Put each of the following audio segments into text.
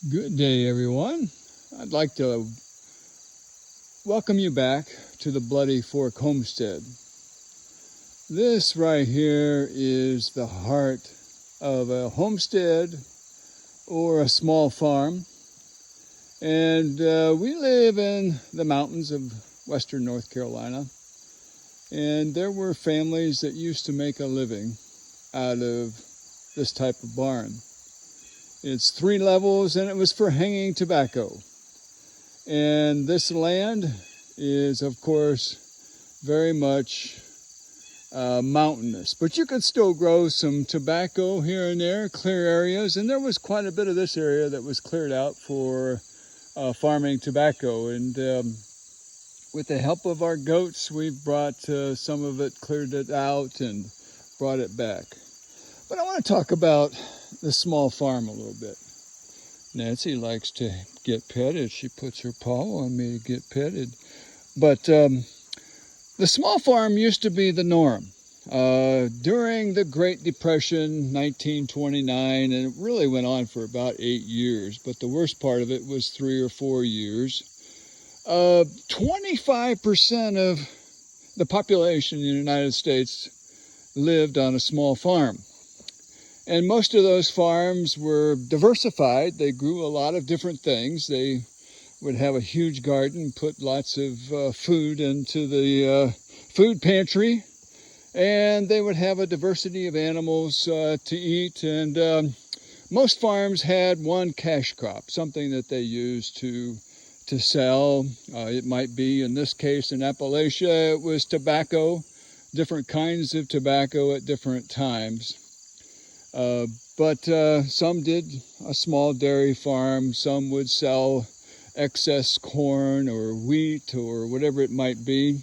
Good day, everyone. I'd like to welcome you back to the Bloody Fork Homestead. This right here is the heart of a homestead or a small farm. And we live in the mountains of western North Carolina. And there were families that used to make a living out of this type of barn. It's 3 levels, and it was for hanging tobacco. And this land is, of course, very much mountainous. But you could still grow some tobacco here and there, clear areas. And there was quite a bit of this area that was cleared out for farming tobacco. And with the help of our goats, we've brought some of it, cleared it out, and brought it back. But I want to talk about the small farm a little bit. Nancy likes to get petted. She puts her paw on me to get petted. But the small farm used to be the norm. During the Great Depression, 1929, and it really went on for about 8 years, but the worst part of it was 3 or 4 years. 25% of the population in the United States lived on a small farm. And most of those farms were diversified. They grew a lot of different things. They would have a huge garden, put lots of food into the food pantry, and they would have a diversity of animals to eat. And most farms had one cash crop, something that they used to sell. It might be, in this case, in Appalachia, it was tobacco, different kinds of tobacco at different times. But some did a small dairy farm. Some would sell excess corn or wheat or whatever it might be.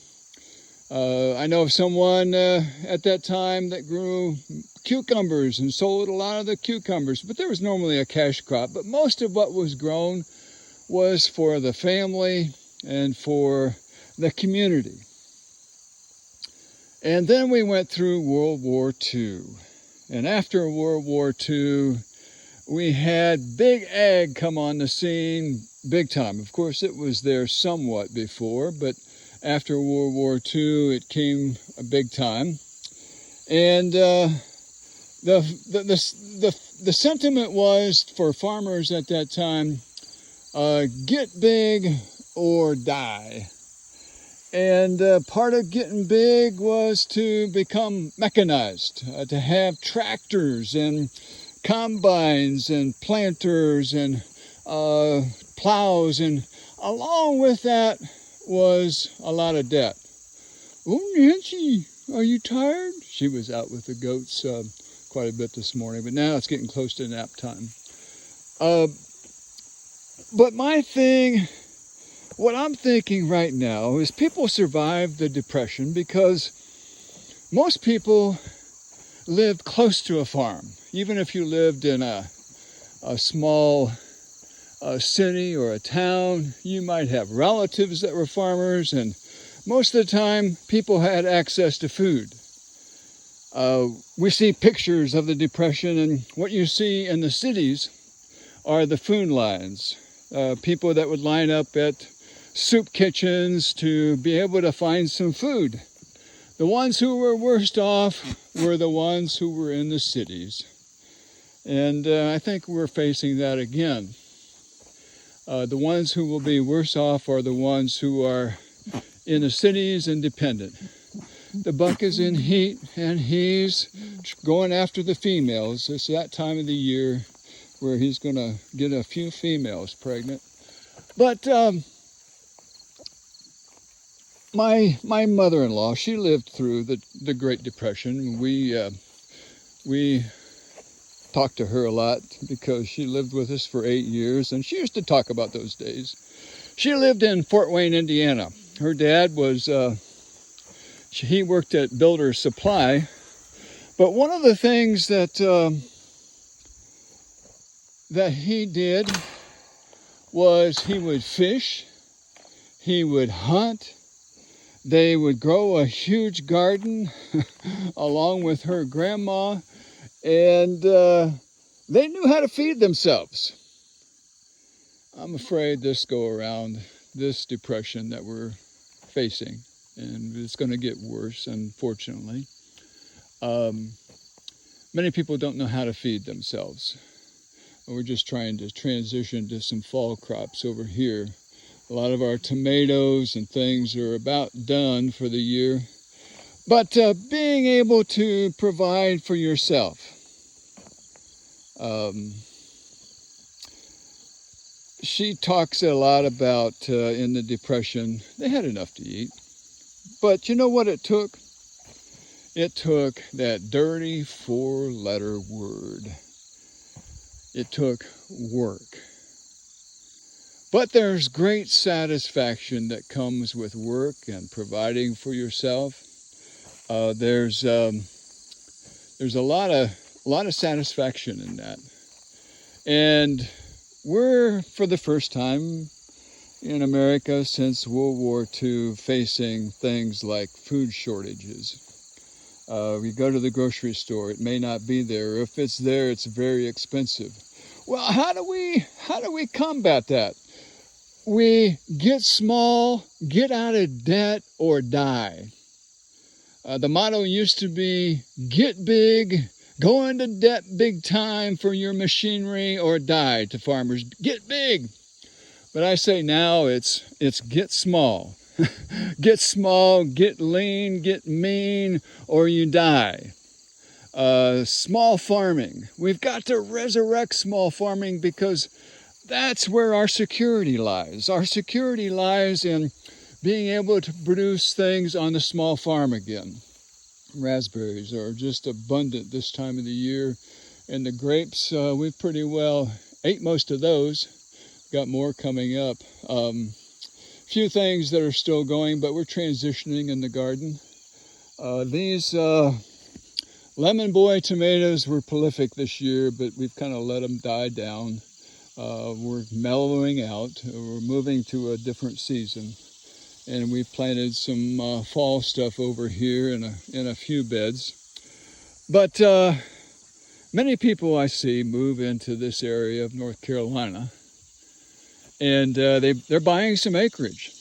I know of someone at that time that grew cucumbers and sold a lot of the cucumbers, but there was normally a cash crop. But most of what was grown was for the family and for the community. And then we went through World War II. And after World War II, we had big ag come on the scene big time. Of course, it was there somewhat before, but after World War II, it came a big time. And the sentiment was for farmers at that time, get big or die. And part of getting big was to become mechanized, to have tractors and combines and planters and plows. And along with that was a lot of debt. Oh, Nancy, are you tired? She was out with the goats quite a bit this morning, but now it's getting close to nap time. But what I'm thinking right now is people survived the Depression because most people lived close to a farm. Even if you lived in a small city or a town, you might have relatives that were farmers, and most of the time people had access to food. We see pictures of the Depression, and what you see in the cities are the food lines. People that would line up at soup kitchens to be able to find some food. The ones who were worst off were the ones who were in the cities. And I think we're facing that again. The ones who will be worse off are the ones who are in the cities and dependent. The buck is in heat, and he's going after the females. It's that time of the year where he's going to get a few females pregnant. But my mother-in-law, she lived through the Great Depression. We talked to her a lot because she lived with us for 8 years, and she used to talk about those days. She lived in Fort Wayne, Indiana. Her dad was, he worked at Builder's Supply, but one of the things that he did was he would fish, he would hunt. They would grow a huge garden along with her grandma, and they knew how to feed themselves. I'm afraid this go around, this depression that we're facing, and it's going to get worse, unfortunately. Um, Many people don't know how to feed themselves. We're just trying to transition to some fall crops over here. A lot of our tomatoes and things are about done for the year. But being able to provide for yourself. She talks a lot about in the Depression, they had enough to eat. But you know what it took? It took that dirty 4-letter word. It took work. But there's great satisfaction that comes with work and providing for yourself. There's a lot of satisfaction in that. And we're, for the first time in America since World War II, facing things like food shortages. We go to the grocery store, it may not be there. If it's there, it's very expensive. Well, how do we combat that? We get small, get out of debt, or die. The motto used to be, get big, go into debt big time for your machinery, or die to farmers. Get big. But I say now it's get small. Get small, get lean, get mean, or you die. Small farming. We've got to resurrect small farming because that's where our security lies. Our security lies in being able to produce things on the small farm again. Raspberries are just abundant this time of the year. And the grapes, we've pretty well ate most of those. Got more coming up. Few things that are still going, but we're transitioning in the garden. These Lemon Boy tomatoes were prolific this year, but we've kind of let them die down. We're mellowing out. We're moving to a different season. And we've planted some fall stuff over here in a few beds. But many people I see move into this area of North Carolina. And they're buying some acreage.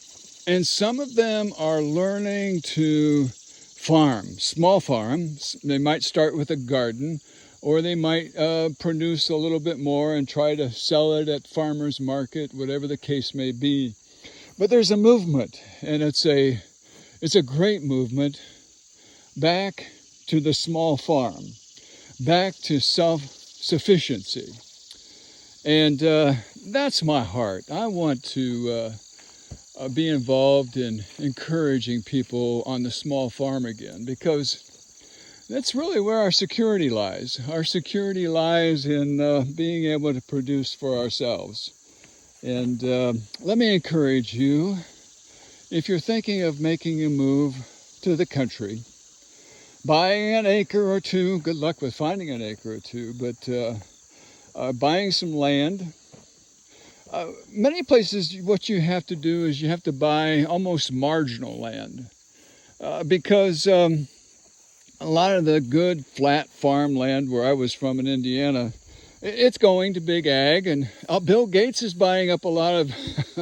And some of them are learning to farm, small farms. They might start with a garden, or they might produce a little bit more and try to sell it at farmers market, whatever the case may be. But there's a movement, and it's a great movement back to the small farm, back to self-sufficiency. And that's my heart. I want to be involved in encouraging people on the small farm again, because that's really where our security lies. Our security lies in being able to produce for ourselves. And let me encourage you, if you're thinking of making a move to the country, buying an acre or two, good luck with finding an acre or two, but buying some land. Many places, what you have to do is you have to buy almost marginal land because a lot of the good flat farmland where I was from in Indiana, it's going to big ag, and Bill Gates is buying up a lot of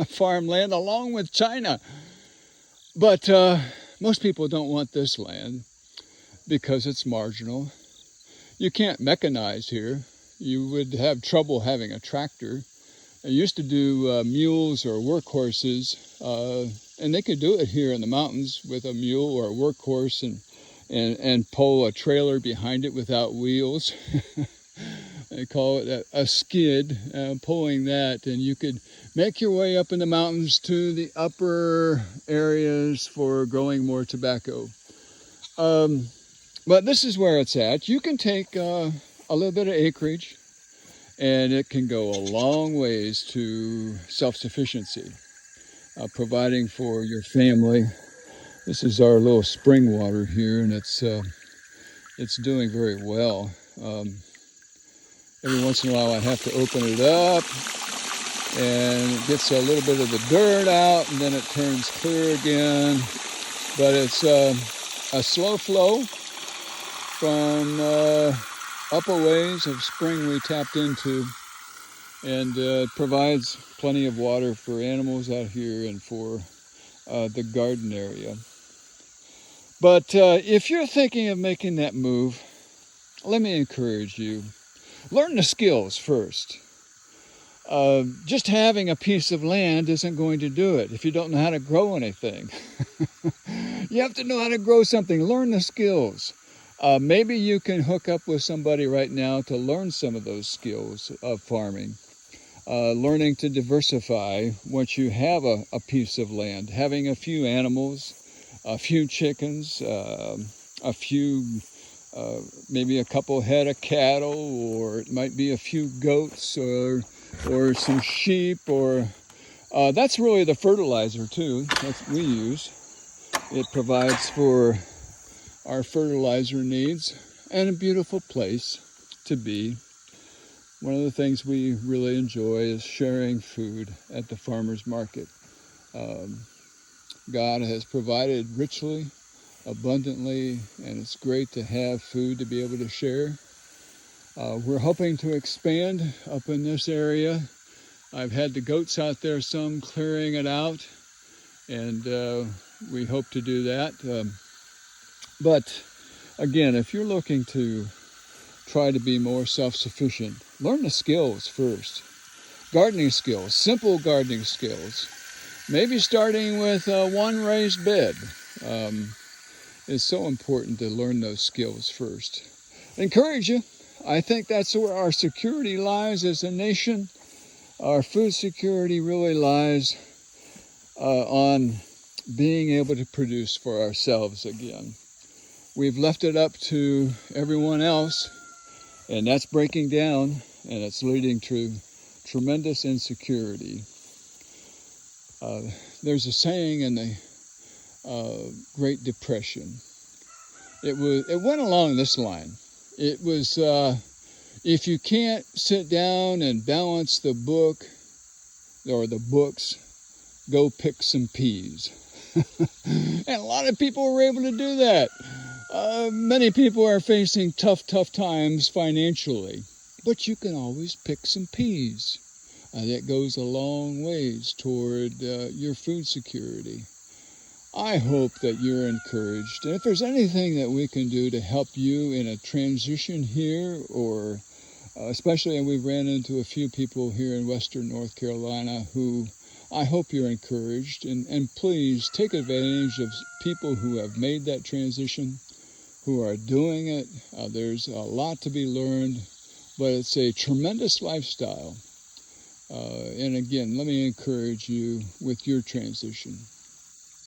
farmland along with China. But most people don't want this land because it's marginal. You can't mechanize here. You would have trouble having a tractor. I used to do mules or workhorses, and they could do it here in the mountains with a mule or a workhorse and pull a trailer behind it without wheels. They call it a skid, pulling that, and you could make your way up in the mountains to the upper areas for growing more tobacco. But this is where it's at. You can take a little bit of acreage, and it can go a long ways to self-sufficiency, providing for your family. This is our little spring water here, and it's doing very well. Every once in a while I have to open it up, and it gets a little bit of the dirt out, and then it turns clear again. But it's a slow flow from upper ways of spring we tapped into. and it provides plenty of water for animals out here and for the garden area. But if you're thinking of making that move, let me encourage you. Learn the skills first. Just having a piece of land isn't going to do it if you don't know how to grow anything. You have to know how to grow something. Learn the skills. Maybe you can hook up with somebody right now to learn some of those skills of farming. Learning to diversify once you have a piece of land. Having a few animals, a few chickens, a few, maybe a couple head of cattle, or it might be a few goats or some sheep, or that's really the fertilizer too that we use. It provides for our fertilizer needs and a beautiful place to be. One of the things we really enjoy is sharing food at the farmer's market. God has provided richly, abundantly, and it's great to have food to be able to share. We're hoping to expand up in this area. I've had the goats out there, some clearing it out, and we hope to do that. But again, if you're looking to try to be more self-sufficient, learn the skills first. Gardening skills, simple gardening skills. Maybe starting with one raised bed. It's so important to learn those skills first. I encourage you. I think that's where our security lies as a nation. Our food security really lies on being able to produce for ourselves again. We've left it up to everyone else, and that's breaking down, and it's leading to tremendous insecurity. There's a saying in the Great Depression. It went along this line. It was, if you can't sit down and balance the book or the books, go pick some peas. And a lot of people were able to do that. Many people are facing tough times financially, but you can always pick some peas. That goes a long ways toward your food security. I hope that you're encouraged. And if there's anything that we can do to help you in a transition here, or especially, and we've ran into a few people here in Western North Carolina who I hope you're encouraged. And please take advantage of people who have made that transition, who are doing it. There's a lot to be learned, but it's a tremendous lifestyle. And again, let me encourage you with your transition.